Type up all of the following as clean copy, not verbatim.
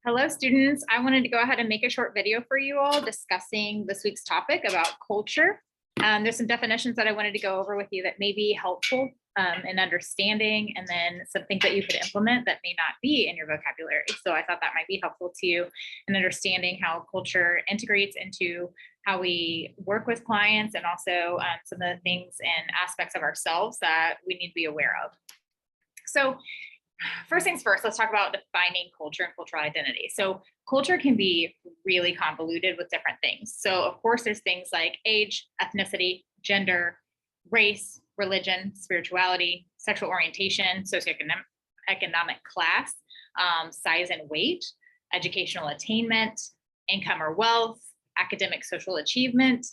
Hello, students. I wanted to go ahead and make a short video for you all discussing this week's topic about culture. There's some definitions that I wanted to go over with you that may be helpful in understanding, and then some things that you could implement that may not be in your vocabulary. So I thought that might be helpful to you in understanding how culture integrates into how we work with clients, and also some of the things and aspects of ourselves that we need to be aware of. So first things first, let's talk about defining culture and cultural identity. So culture can be really convoluted with different things. So of course, there's things like age, ethnicity, gender, race, religion, spirituality, sexual orientation, socioeconomic class, size and weight, educational attainment, income or wealth, academic social achievement,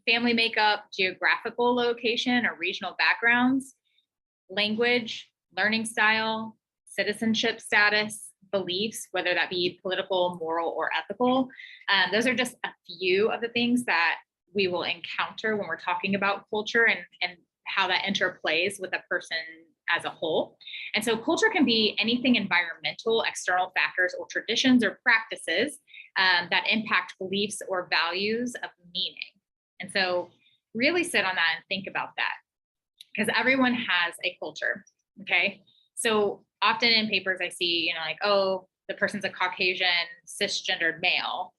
family makeup, geographical location or regional backgrounds, language, learning style, citizenship status, beliefs, whether that be political, moral, or ethical. Those are just a few of the things that we will encounter when we're talking about culture and how that interplays with a person as a whole. And so culture can be anything environmental, external factors, or traditions or practices that impact beliefs or values of meaning. And so really sit on that and think about that, because everyone has a culture. Okay. So often in papers I see, like, oh, the person's a Caucasian cisgendered male,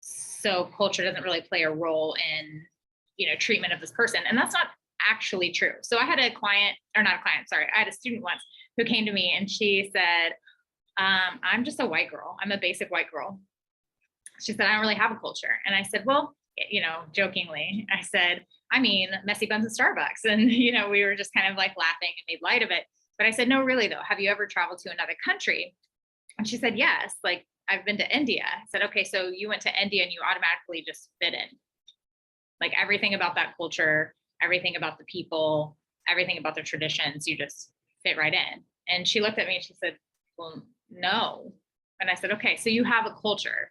so culture doesn't really play a role in, treatment of this person. And that's not actually true. So I had a I had a student once who came to me and she said, I'm just a white girl. I'm a basic white girl. She said, I don't really have a culture. And I said, well, jokingly, I said, I mean, messy buns at Starbucks. And, we were just kind of like laughing and made light of it. But I said, no, really though, have you ever traveled to another country? And she said, yes, like I've been to India. I said, okay, so you went to India and you automatically just fit in. Like everything about that culture, everything about the people, everything about their traditions, you just fit right in. And she looked at me and she said, well, no. And I said, okay, so you have a culture.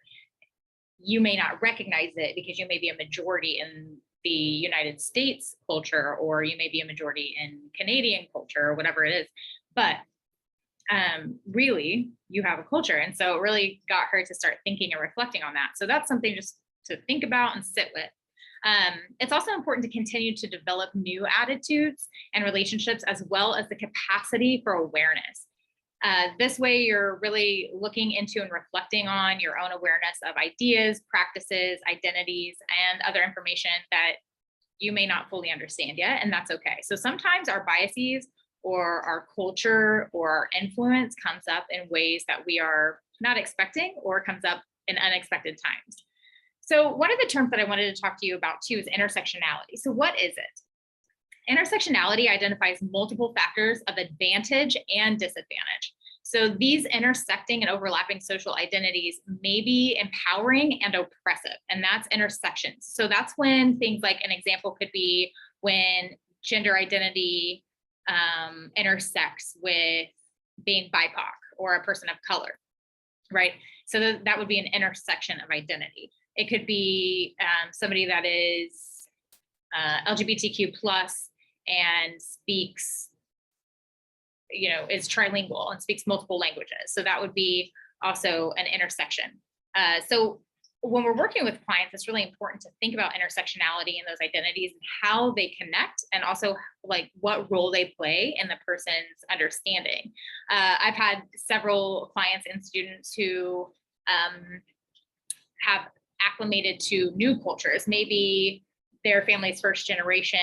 You may not recognize it because you may be a majority in the United States culture, or you may be a majority in Canadian culture, or whatever it is. But really, you have a culture. And so it really got her to start thinking and reflecting on that. So that's something just to think about and sit with. It's also important to continue to develop new attitudes and relationships, as well as the capacity for awareness. This way, you're really looking into and reflecting on your own awareness of ideas, practices, identities, and other information that you may not fully understand yet, and that's okay. So sometimes our biases or our culture or our influence comes up in ways that we are not expecting, or comes up in unexpected times. So one of the terms that I wanted to talk to you about too is intersectionality. So what is it? Intersectionality identifies multiple factors of advantage and disadvantage. So these intersecting and overlapping social identities may be empowering and oppressive, and that's intersections. So that's when things like, an example could be when gender identity intersects with being BIPOC or a person of color, right? So that would be an intersection of identity. It could be somebody that is LGBTQ plus and speaks, is trilingual and speaks multiple languages. So that would be also an intersection. So when we're working with clients, it's really important to think about intersectionality and those identities and how they connect, and also like what role they play in the person's understanding. I've had several clients and students who have acclimated to new cultures. Maybe their family's first generation,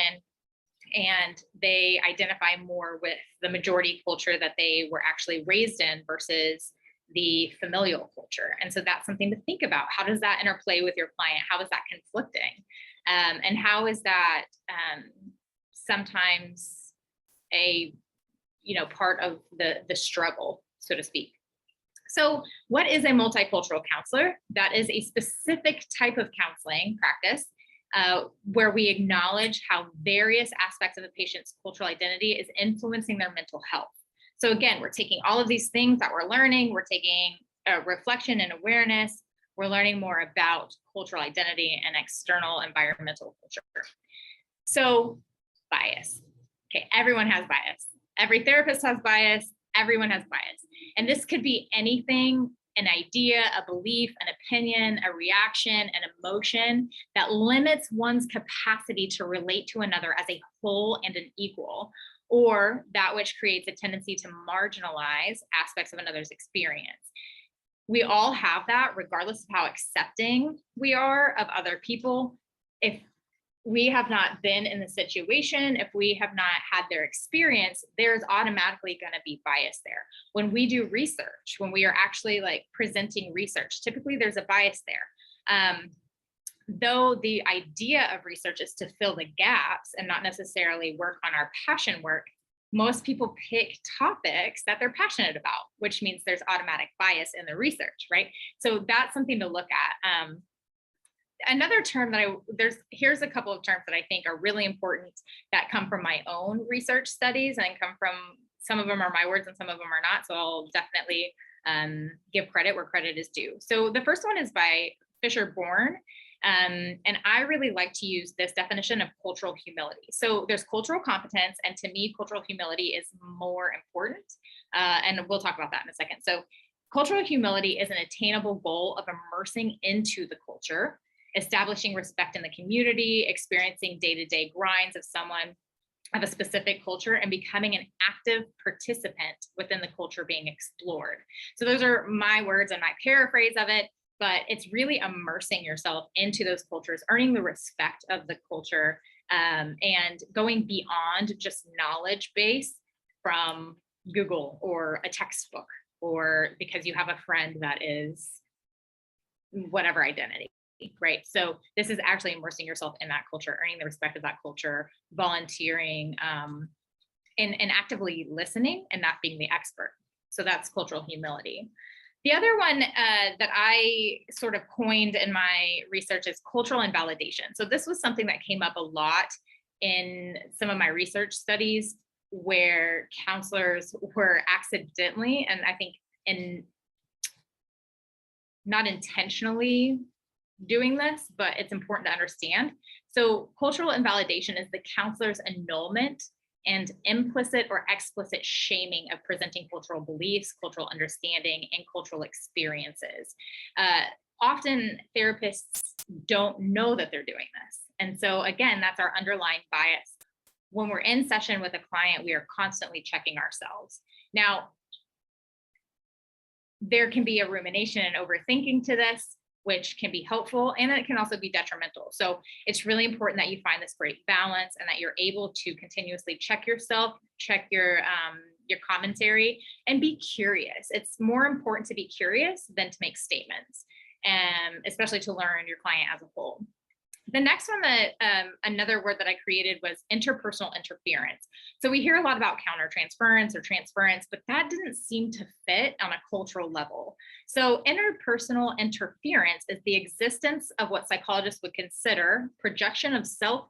and they identify more with the majority culture that they were actually raised in versus the familial culture. And so that's something to think about. How does that interplay with your client? How is that conflicting? And how is that sometimes a part of the struggle, so to speak? So what is a multicultural counselor? That is a specific type of counseling practice where we acknowledge how various aspects of a patient's cultural identity is influencing their mental health. So again, we're taking all of these things that we're learning, we're taking reflection and awareness, we're learning more about cultural identity and external environmental culture. So bias. Okay, everyone has bias. Every therapist has bias. Everyone has bias. And this could be anything, an idea, a belief, an opinion, a reaction, an emotion that limits one's capacity to relate to another as a whole and an equal, or that which creates a tendency to marginalize aspects of another's experience. We all have that, regardless of how accepting we are of other people. If we have not been in the situation, if we have not had their experience, there's automatically going to be bias there. When we do research, when we are actually like presenting research, typically there's a bias there. Though the idea of research is to fill the gaps and not necessarily work on our passion work, most people pick topics that they're passionate about, which means there's automatic bias in the research, right? So that's something to look at. Another term that here's a couple of terms that I think are really important that come from my own research studies and come from, some of them are my words and some of them are not. So I'll definitely give credit where credit is due. So the first one is by Fisher-Bourne. And I really like to use this definition of cultural humility. So there's cultural competence, and to me, cultural humility is more important. And we'll talk about that in a second. So cultural humility is an attainable goal of immersing into the culture, establishing respect in the community, experiencing day-to-day grinds of someone of a specific culture, and becoming an active participant within the culture being explored. So those are my words and my paraphrase of it, but it's really immersing yourself into those cultures, earning the respect of the culture, and going beyond just knowledge base from Google or a textbook, or because you have a friend that is whatever identity. Right. So this is actually immersing yourself in that culture, earning the respect of that culture, volunteering, and actively listening and not being the expert. So that's cultural humility. The other one that I sort of coined in my research is cultural invalidation. So this was something that came up a lot in some of my research studies where counselors were accidentally, and I think not intentionally doing this, but it's important to understand. So cultural invalidation is the counselor's annulment and implicit or explicit shaming of presenting cultural beliefs, cultural understanding, and cultural experiences. Often therapists don't know that they're doing this. And so again, that's our underlying bias. When we're in session with a client, we are constantly checking ourselves. Now, there can be a rumination and overthinking to this, which can be helpful, and it can also be detrimental. So it's really important that you find this great balance and that you're able to continuously check yourself, check your commentary, and be curious. It's more important to be curious than to make statements, and especially to learn your client as a whole. The next one that another word that I created was interpersonal interference. So we hear a lot about countertransference or transference, but that didn't seem to fit on a cultural level. So interpersonal interference is the existence of what psychologists would consider projection of self,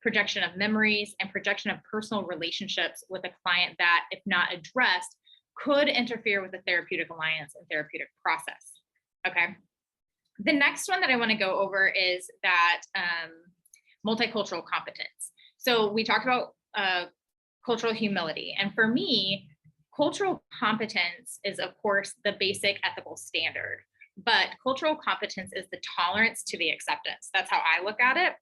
projection of memories, and projection of personal relationships with a client that, if not addressed, could interfere with the therapeutic alliance and therapeutic process. Okay. The next one that I want to go over is that multicultural competence. So we talked about cultural humility. And for me, cultural competence is, of course, the basic ethical standard. But cultural competence is the tolerance to the acceptance. That's how I look at it.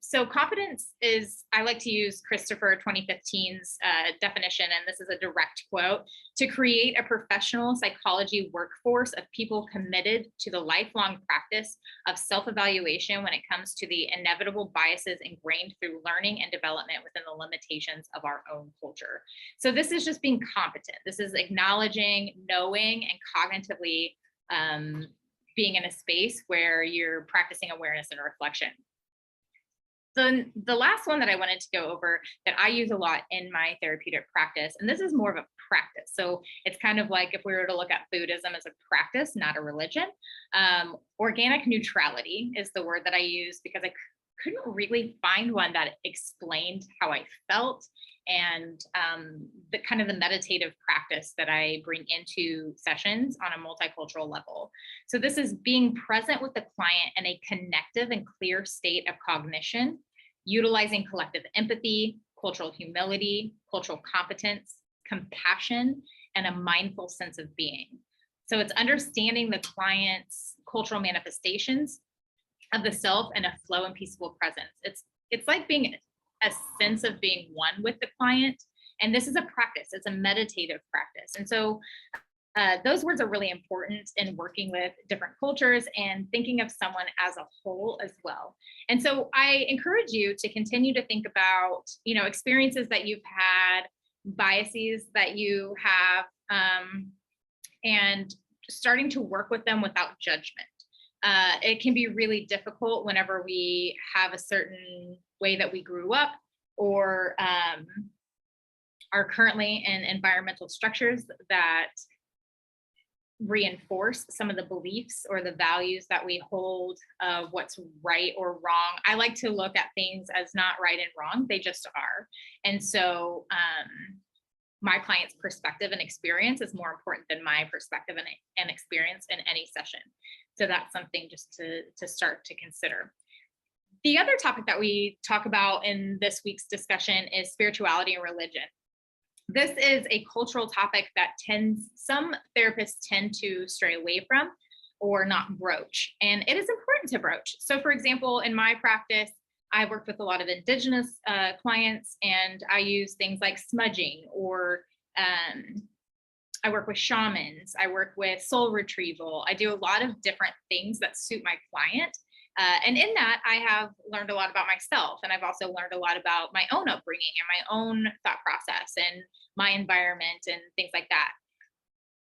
So competence is, I like to use Christopher 2015's definition, and this is a direct quote: to create a professional psychology workforce of people committed to the lifelong practice of self-evaluation when it comes to the inevitable biases ingrained through learning and development within the limitations of our own culture. So this is just being competent. This is acknowledging, knowing, and cognitively being in a space where you're practicing awareness and reflection. The last one that I wanted to go over that I use a lot in my therapeutic practice, and this is more of a practice. So it's kind of like if we were to look at Buddhism as a practice, not a religion. Organic neutrality is the word that I use because I couldn't really find one that explained how I felt and the kind of the meditative practice that I bring into sessions on a multicultural level. So this is being present with the client in a connective and clear state of cognition, utilizing collective empathy, cultural humility, cultural competence, compassion, and a mindful sense of being. So it's understanding the client's cultural manifestations of the self and a flow and peaceful presence. It's like being a sense of being one with the client. And this is a practice, it's a meditative practice. And so those words are really important in working with different cultures and thinking of someone as a whole as well. And so I encourage you to continue to think about, experiences that you've had, biases that you have, and starting to work with them without judgment. It can be really difficult whenever we have a certain way that we grew up or are currently in environmental structures that reinforce some of the beliefs or the values that we hold of what's right or wrong. I like to look at things as not right and wrong, they just are. And so my client's perspective and experience is more important than my perspective and experience in any session. So that's something just to start to consider. The other topic that we talk about in this week's discussion is spirituality and religion. This is a cultural topic that some therapists tend to stray away from or not broach, and it is important to broach. So for example, in my practice, I worked with a lot of Indigenous clients, and I use things like smudging, or I work with shamans, I work with soul retrieval. I do a lot of different things that suit my client. And in that, I have learned a lot about myself, and I've also learned a lot about my own upbringing and my own thought process and my environment and things like that.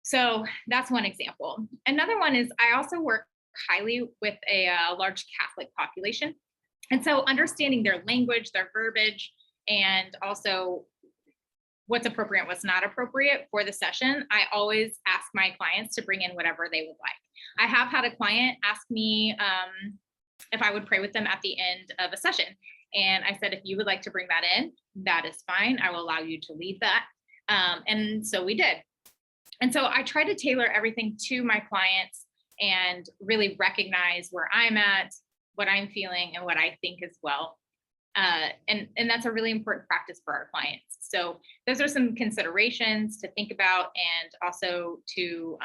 So that's one example. Another one is I also work highly with a large Catholic population. And so understanding their language, their verbiage, and also what's appropriate, what's not appropriate for the session, I always ask my clients to bring in whatever they would like. I have had a client ask me if I would pray with them at the end of a session. And I said, if you would like to bring that in, that is fine. I will allow you to lead that. And so we did. And so I try to tailor everything to my clients and really recognize where I'm at, what I'm feeling, and what I think as well. And that's a really important practice for our clients. So those are some considerations to think about, and also to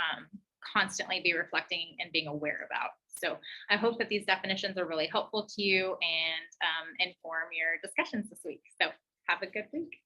constantly be reflecting and being aware about. So I hope that these definitions are really helpful to you and inform your discussions this week. So have a good week.